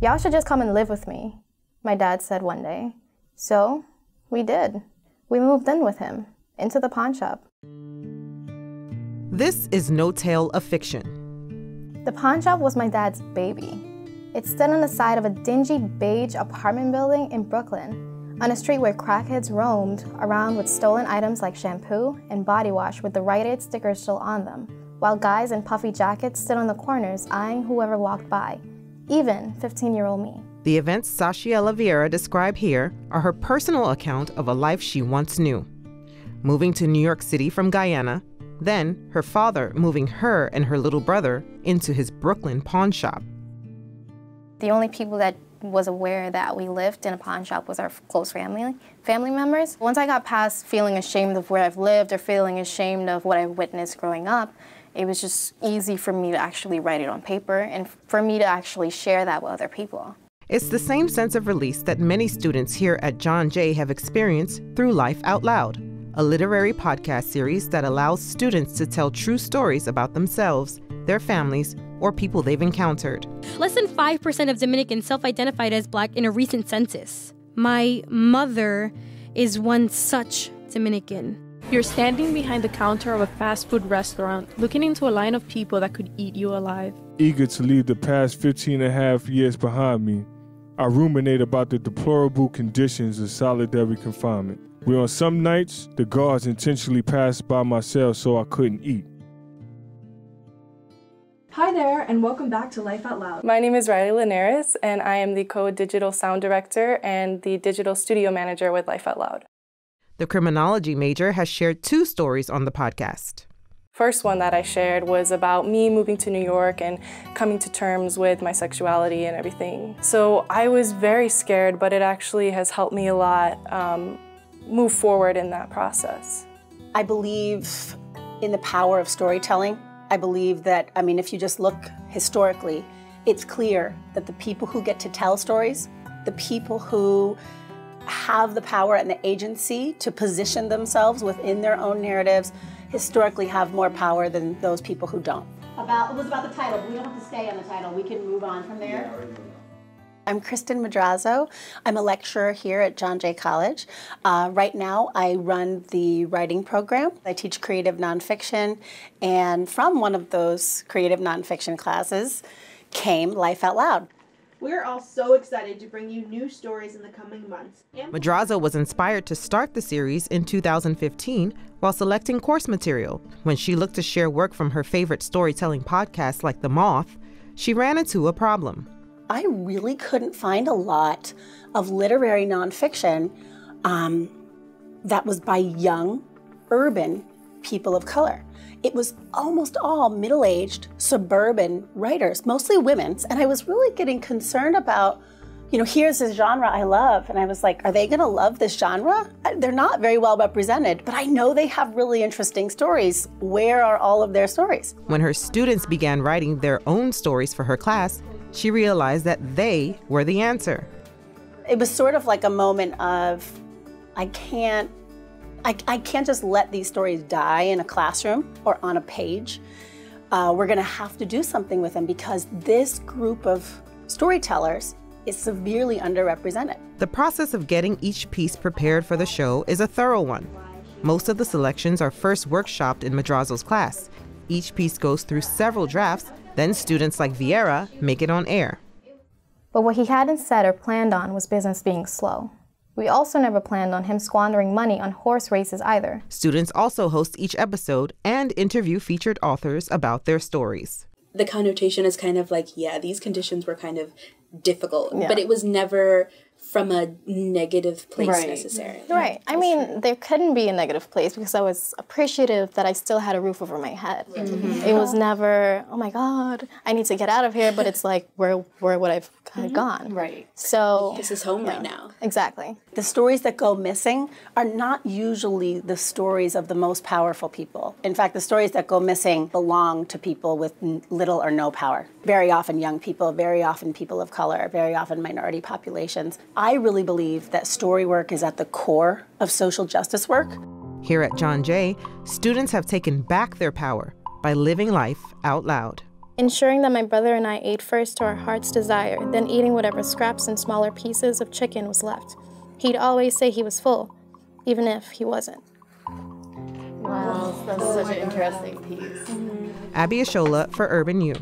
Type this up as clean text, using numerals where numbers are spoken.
"Y'all should just come and live with me," my dad said one day. So we did. We moved in with him, into the pawn shop. This is no tale of fiction. The pawn shop was my dad's baby. It stood on the side of a dingy beige apartment building in Brooklyn, on a street where crackheads roamed around with stolen items like shampoo and body wash with the Rite Aid stickers still on them, while guys in puffy jackets stood on the corners eyeing whoever walked by, even 15-year-old me. The events Sashiela Vieira described here are her personal account of a life she once knew. Moving to New York City from Guyana, then her father moving her and her little brother into his Brooklyn pawn shop. The only people that was aware that we lived in a pawn shop was our close family members. Once I got past feeling ashamed of where I've lived or feeling ashamed of what I've witnessed growing up, it was just easy for me to actually write it on paper and for me to actually share that with other people. It's the same sense of release that many students here at John Jay have experienced through Life Out Loud, a literary podcast series that allows students to tell true stories about themselves, their families, or people they've encountered. Less than 5% of Dominicans self-identified as Black in a recent census. My mother is one such Dominican. You're standing behind the counter of a fast food restaurant, looking into a line of people that could eat you alive. Eager to leave the past 15 and a half years behind me, I ruminate about the deplorable conditions of solitary confinement, where on some nights, the guards intentionally passed by my cell so I couldn't eat. Hi there, and welcome back to Life Out Loud. My name is Riley Linares, and I am the co-digital sound director and the digital studio manager with Life Out Loud. The criminology major has shared 2 stories on the podcast. First one that I shared was about me moving to New York and coming to terms with my sexuality and everything. So I was very scared, but it actually has helped me a lot move forward in that process. I believe in the power of storytelling. I believe that, if you just look historically, it's clear that the people who get to tell stories, the people who have the power and the agency to position themselves within their own narratives, historically have more power than those people who don't. It was about the title, but we don't have to stay on the title. We can move on from there. I'm Kristen Madrazo. I'm a lecturer here at John Jay College. Right now, I run the writing program. I teach creative nonfiction, and from one of those creative nonfiction classes came Life Out Loud. We're all so excited to bring you new stories in the coming months. Madrazo was inspired to start the series in 2015 while selecting course material. When she looked to share work from her favorite storytelling podcasts like The Moth, she ran into a problem. I really couldn't find a lot of literary nonfiction that was by young, urban people of color. It was almost all middle-aged, suburban writers, mostly women, and I was really getting concerned about, here's this genre I love, and I was like, are they gonna love this genre? They're not very well represented, but I know they have really interesting stories. Where are all of their stories? When her students began writing their own stories for her class, she realized that they were the answer. It was sort of like a moment of, I can't just let these stories die in a classroom or on a page. We're gonna have to do something with them because this group of storytellers is severely underrepresented. The process of getting each piece prepared for the show is a thorough one. Most of the selections are first workshopped in Madrazo's class. Each piece goes through several drafts, then students like Vieira make it on air. But what he hadn't said or planned on was business being slow. We also never planned on him squandering money on horse races either. Students also host each episode and interview featured authors about their stories. The connotation is kind of like, these conditions were kind of difficult, but it was never from a negative place necessarily. Right. There couldn't be a negative place because I was appreciative that I still had a roof over my head. Mm-hmm. It was never, oh my God, I need to get out of here, but it's like, where would I have gone? Right. So this is home right now. Exactly. The stories that go missing are not usually the stories of the most powerful people. In fact, the stories that go missing belong to people with little or no power. Very often young people, very often people of color, very often minority populations. I really believe that story work is at the core of social justice work. Here at John Jay, students have taken back their power by living life out loud. ensuring that my brother and I ate first to our heart's desire, then eating whatever scraps and smaller pieces of chicken was left. He'd always say he was full, even if he wasn't. Wow, that's such an interesting piece. Abby Ashola for Urban U.